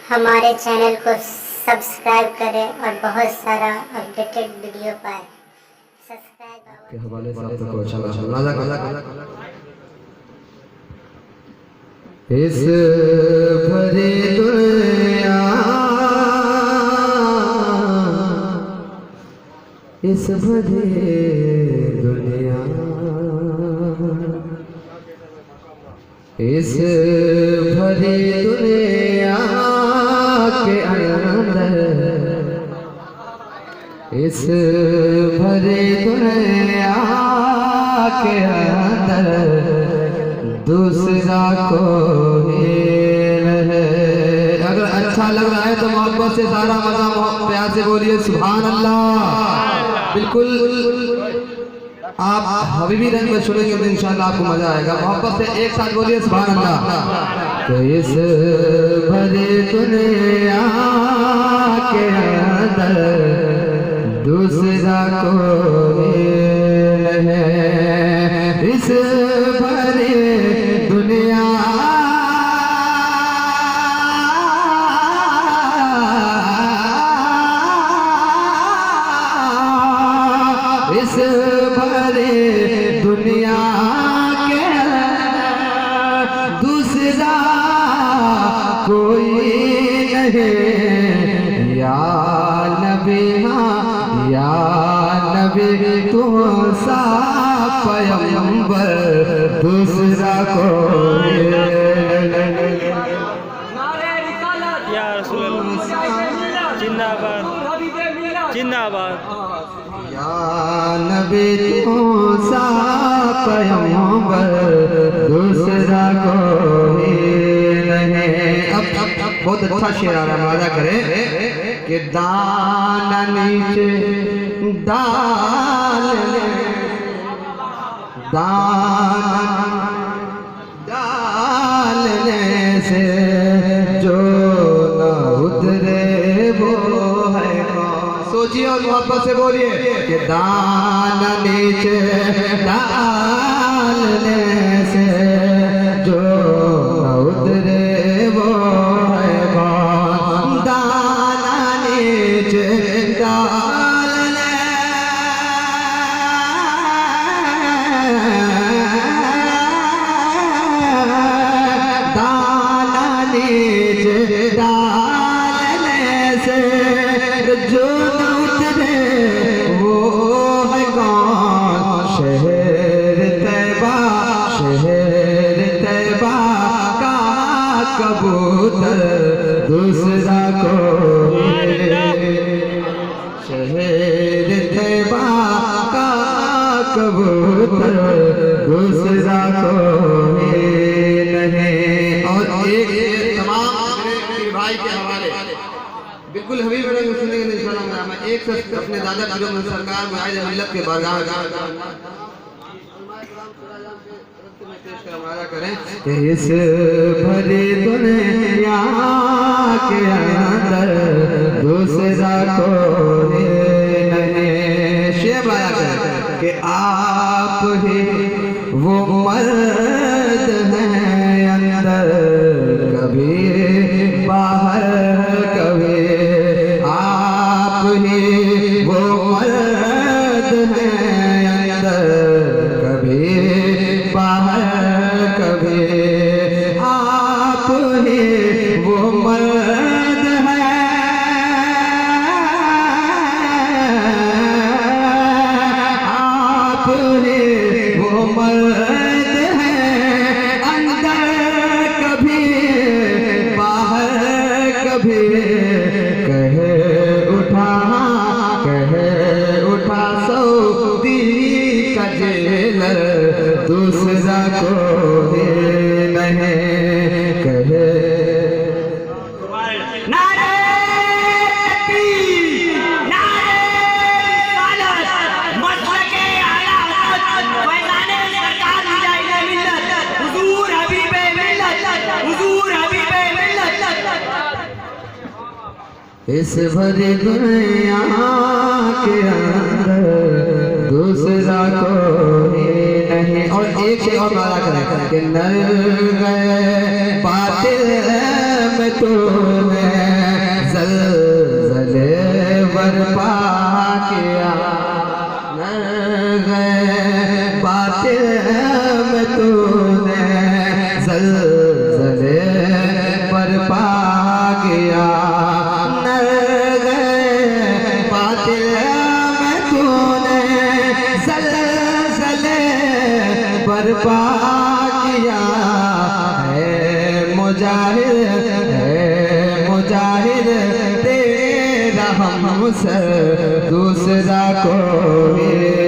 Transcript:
हमारे चैनल को सब्सक्राइब करें और बहुत सारा अपडेटेड वीडियो पाएं। सब्सक्राइब के हवाले से आप को अच्छा लगा। इस भरी दुनिया, इस भरी दुनिया, इस भरी दुनिया के अंदर, इस भरी दुनिया के अंदर दूसरा कोई नहीं। अगर अच्छा लग रहा है तो मोहब्बत से सारा मजा प्यार से बोलिए सुभान अल्लाह। बिल्कुल आप हबीबी रंग में सुनेंगे तो इंशाल्लाह आपको मजा आएगा। मोहब्बत से एक साथ बोलिए सुभान अल्लाह। तो इस भरी दुनिया के अंदर दूसरा कोई नहीं। इस भरी दुनिया, इस भरी दुनिया के दूसरा कोई नहीं। या नबी, हाँ या नबी, तुम सा पैगंबर दूसरा कोई नहीं। या रसूलल्लाह जिंदाबाद जिंदाबाद। या नबी तुम सा पैगंबर दूसरा कोई नहीं। अब बहुत अच्छा शेर आ रहा है, मजा करें कि दाना नीचे डालने, दाना डालने से जो न उतरे वो है कौन। सोचिए और मोहब्बत से बोलिए कि दाना नीचे डालने से जो न उतरे वो है कौन। दाना नीचे डालने, दाना नीचे डालने से जो उतरे वो है कौन। शहर तैबा, शहर तैबा का कबूतर दूसरा कोई नहीं। शहर तैबा का कबूतर दूसरा कोई नहीं। और एक तमाम मेरे भाई के हवाले बिल्कुल हबीब रंग सुनेंगे इंशाअल्लाह। मैं एक शख्स अपने दादा पीर सरकार मुआइद मिल्लत के बारगाह करें। इस भरी दुनिया के अंदर दूसरा कोई नहीं। शेर आया करें कि आप ही वो मर्द हैं अंदर, कभी बाहर कभी। आप ही वो मर्द हैं अंदर, कभी बाहर कभी। आप ही वो मर्द हैं, आप ही वो मर्द हैं अंदर कभी बाहर कभी। कहे उठा, कहे उठा सऊदी का जेलर दूसरा कोई नहीं। कहे इस भरी दुनिया के अंदर दूसरा कोई नहीं। और एक से और मारा करें कि नर गए बातिल में तूने बर्पा किया है मुजाहिद तेरा हमसर दूसरा कोई